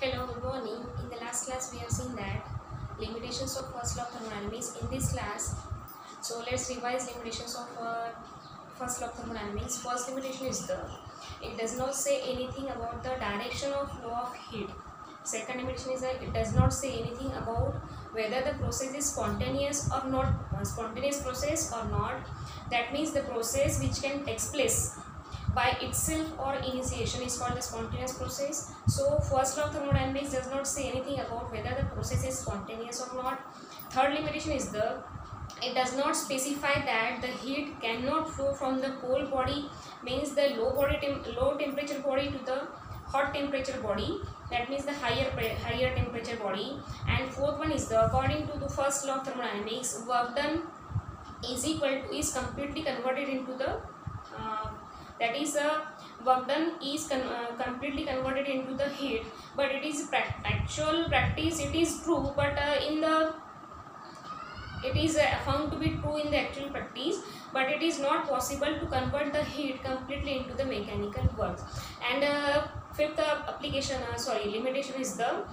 Hello, good morning. In the last class, we have seen that limitations of first law of thermodynamics. In this class, so let's revise limitations of first law of thermodynamics. First limitation is it does not say anything about the direction of law of heat. Second limitation is that it does not say anything about whether the process is spontaneous or not, spontaneous process or not. That means the process which can take place by itself or initiation is called the spontaneous process. So first law of thermodynamics does not say anything about whether the process is spontaneous or not. Third limitation is it does not specify that the heat cannot flow from the cold body, means the low temperature body to the hot temperature body, that means the higher temperature body. And fourth one is according to the first law of thermodynamics, work done is completely converted into the that is work done is completely converted into the heat, but it is actual practice, it is true, but it is found to be true in the actual practice, but it is not possible to convert the heat completely into the mechanical work. And fifth limitation is the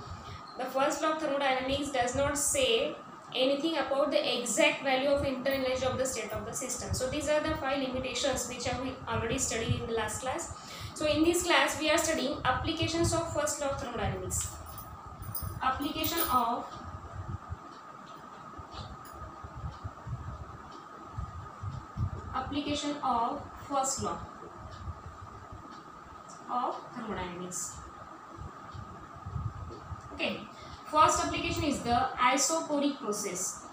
first law of thermodynamics does not say anything about the exact value of internal energy of the state of the system. So these are the 5 limitations which we already studied in the last class. So in this class we are studying applications of first law of thermodynamics. Application of first law of thermodynamics. Okay. First application is the isoporic process.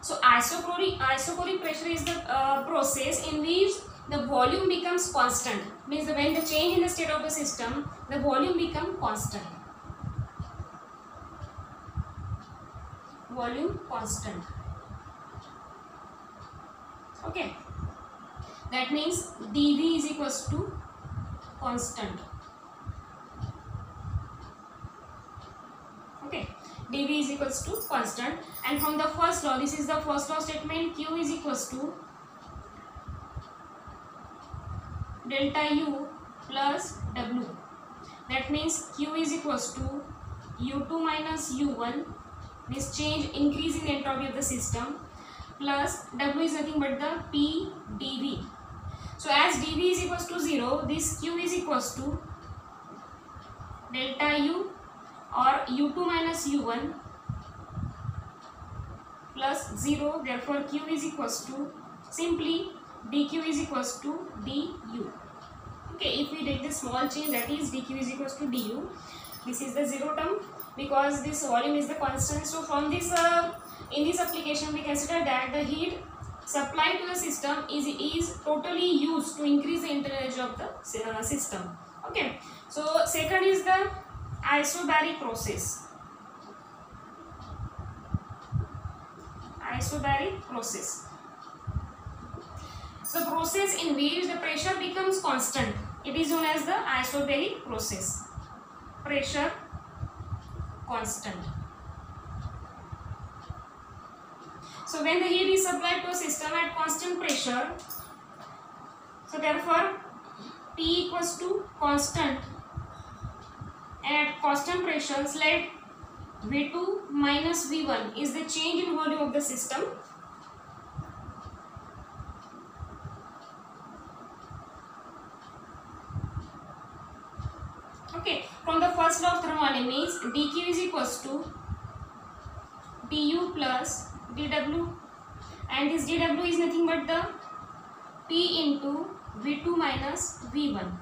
So isoporic pressure is the process in which the volume becomes constant. Means when the change in the state of the system, the volume becomes constant. Volume constant. Okay. That means dV is equals to constant. Okay, dV is equals to constant. And from the first law, this is the first law statement, Q is equals to delta U plus W. That means Q is equals to U2 minus U1, this change, increase in entropy of the system, plus W is nothing but the P dV. So as dV is equals to 0, this Q is equals to delta U or U2 minus U1 plus 0. Therefore Q is equals to simply dQ is equals to du. Okay, if we take the small change, that is dQ is equals to du, this is the 0 term because this volume is the constant. So from this in this application we consider that the heat supplied to the system is totally used to increase the internal energy of the system. Okay, so second is the isobaric process. Isobaric process. So process in which the pressure becomes constant, it is known as the isobaric process. Pressure constant. So when the heat is supplied to a system at constant pressure, so therefore T equals to constant, and at constant pressures let V2 minus V1 is the change in volume of the system. Okay, from the first law of thermodynamics, dQ is equals to du plus dW, and this dW is nothing but the P into V2 minus V1.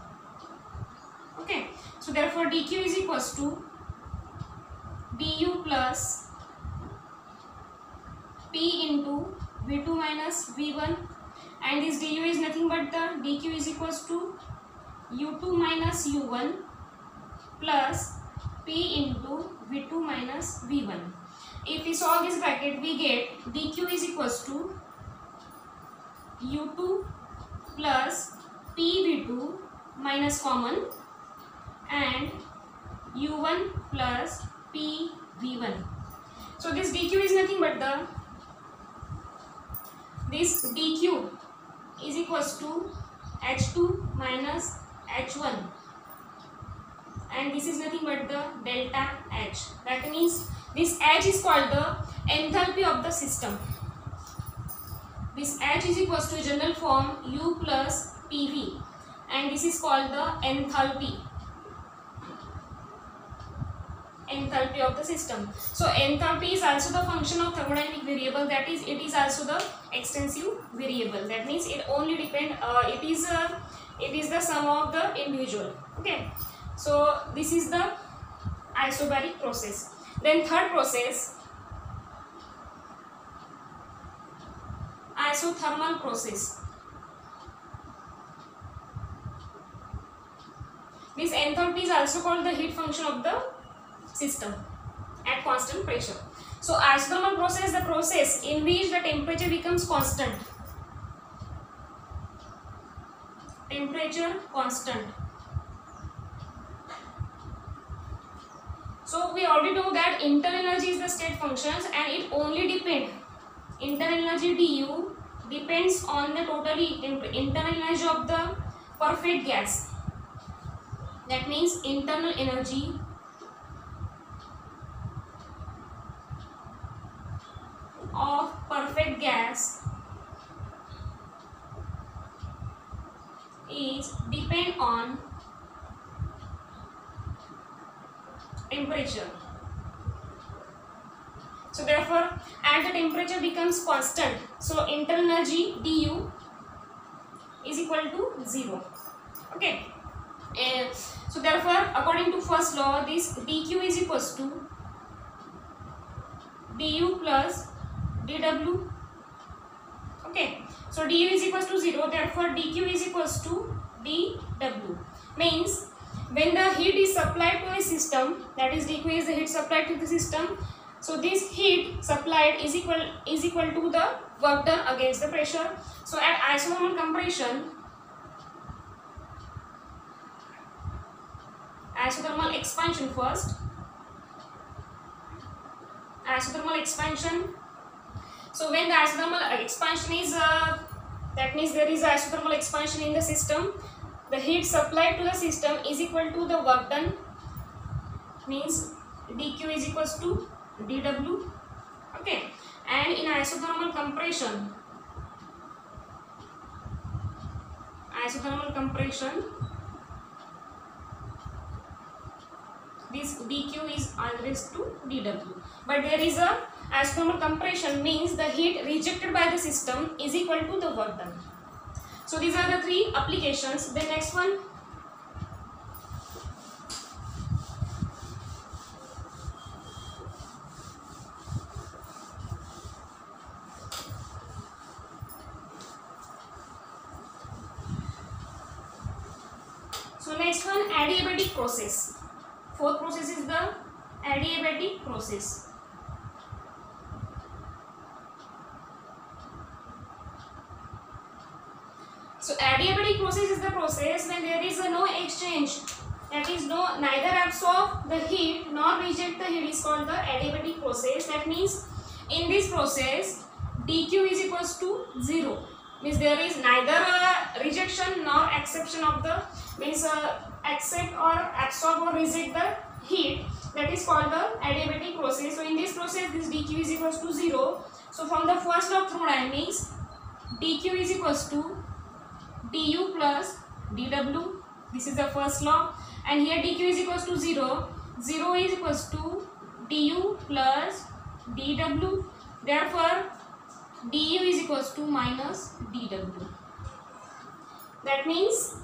Okay, so therefore dQ is equals to du plus P into V2 minus V1, and this du is nothing but the dQ is equals to U2 minus U1 plus P into V2 minus V1. If we solve this bracket, we get dQ is equals to U2 plus PV2 minus common and U1 plus PV1. So this dQ is nothing but this dQ is equals to H2 minus H1, and this is nothing but the delta H. That means this H is called the enthalpy of the system. This H is equals to general form U plus PV, and this is called the enthalpy of the system. So enthalpy is also the function of thermodynamic variable, that is it is also the extensive variable. That means it only depend it is the sum of the individual. Okay, so this is the isobaric process. Then third process, isothermal process. This enthalpy is also called the heat function of the system at constant pressure. So isothermal process, the process in which the temperature becomes constant. Temperature constant. So we already know that internal energy is the state functions, and it only depends. Internal energy du depends on the totally internal energy of the perfect gas. That means internal energy of perfect gas is depend on temperature. So therefore, as the temperature becomes constant, so internal energy du is equal to 0. Okay. So therefore, according to first law, this dq is equals to du plus dw. Okay, so du is equals to 0, therefore dq is equals to dw. Means when the heat is supplied to a system, that is dq is the heat supplied to the system, so this heat supplied is equal to the work done against the pressure. So at isothermal compression, isothermal expansion first, isothermal expansion. So when the isothermal expansion is that means there is isothermal expansion in the system, the heat supplied to the system is equal to the work done, means dq is equals to dw. Okay, and in isothermal compression, this dq is always to dw, but there is a isothermal compression means the heat rejected by the system is equal to the work done. So these are the three applications. The next one, adiabatic process. Fourth process is the adiabatic process. So adiabatic process is the process when there is no exchange, that is neither absorb the heat nor reject the heat, is called the adiabatic process. That means in this process dq is equals to 0, means there is neither rejection nor acception of the, means accept or absorb or reject the heat, that is called the adiabatic process. So in this process this dq is equals to 0. So from the first law of thermodynamics, dq is equals to du plus dw, this is the first law, and here dq is equals to 0, 0 is equals to du plus dw, therefore du is equals to minus dw. That means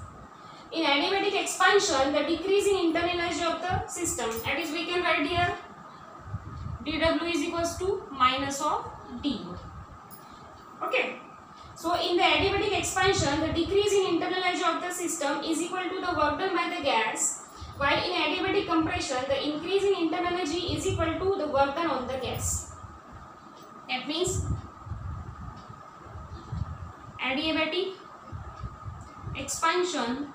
in adiabatic expansion, the decrease in internal energy of the system, that is we can write here dw is equals to minus of du. Okay, so in the adiabatic expansion, the decrease in internal energy of the system is equal to the work done by the gas, while in adiabatic compression, the increase in internal energy is equal to the work done on the gas. That means adiabatic expansion,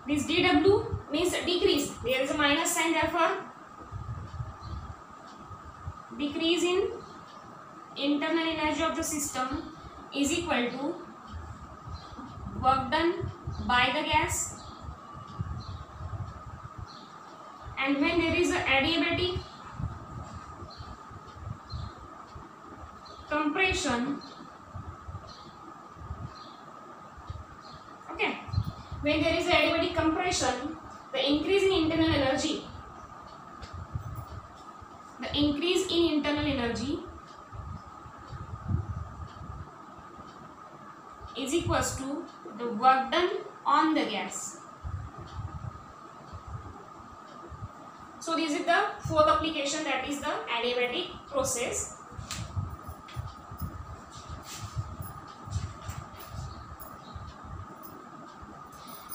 this dw means decrease, there is a minus sign, therefore decrease in internal energy of the system is equal to work done by the gas, and when there is a adiabatic compression, okay, when there is adiabatic compression, the increase in internal energy, is equals to the work done on the gas. So this is the fourth application, that is the adiabatic process.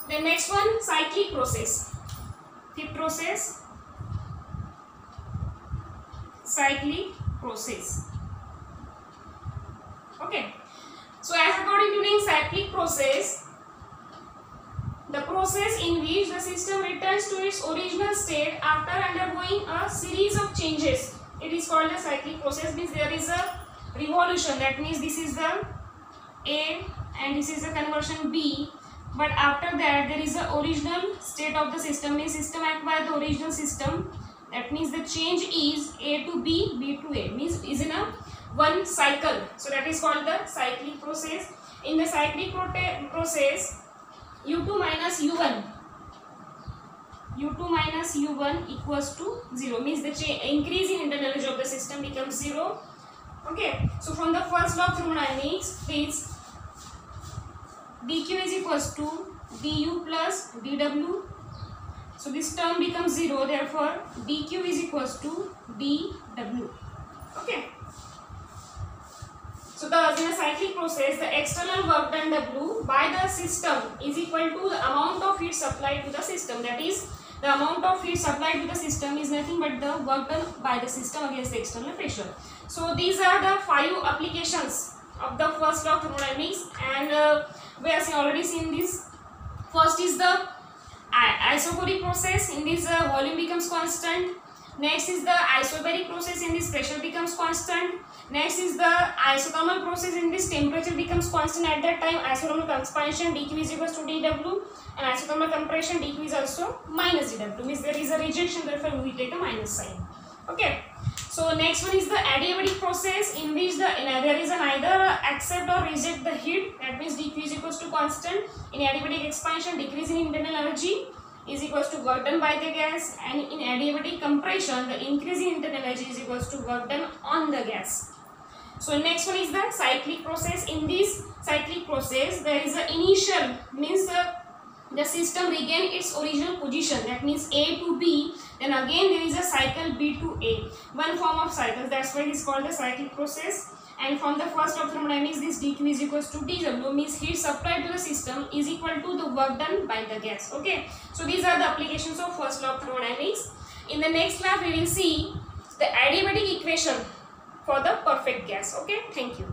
The next one, cyclic process. Fifth process, cyclic process. Okay. So as according to the cyclic process, the process in which the system returns to its original state after undergoing a series of changes, it is called the cyclic process. Means there is a revolution, that means this is the A and this is the conversion B, but after that there is the original state of the system, means system acquires the original system, that means the change is A to B, B to A, means is in a one cycle. So that is called the cyclic process. In the cyclic process, U2 minus U1 equals to 0, means the increase in internal energy of the system becomes 0. Okay, so from the first law of thermodynamics, please, dq is equals to du plus dw. So this term becomes 0, therefore dq is equals to dw. Okay. So in a cyclic process, the external work done W by the system is equal to the amount of heat supplied to the system. That is, the amount of heat supplied to the system is nothing but the work done by the system against the external pressure. So these are the 5 applications of the first law of thermodynamics, and we have already seen this. First is the isobaric process. In this volume becomes constant. Next is the isobaric process. In this pressure becomes constant. Next is the isothermal process. In this temperature becomes constant. At that time, isothermal expansion dq is equals to dw, and isothermal compression dq is also minus dw. Means there is a rejection, therefore we take a minus sign. Okay. So next one is the adiabatic process, in which there is neither accept or reject the heat. That means dq is equals to constant. In adiabatic expansion, decrease in internal energy is equals to work done by the gas, and in adiabatic compression, the increase in internal energy is equals to work done on the gas. So next one is the cyclic process. In this cyclic process, there is an initial, means the system regain its original position, that means A to B, then again there is a cycle B to A, one form of cycle, that's why it is called the cyclic process. And from the first of thermodynamics, this dq is equals to dw, means heat supplied to the system is equal to the work done by the gas. Okay, so these are the applications of first law of thermodynamics. In the next class, we will see the adiabatic equation for the perfect gas. Okay, thank you.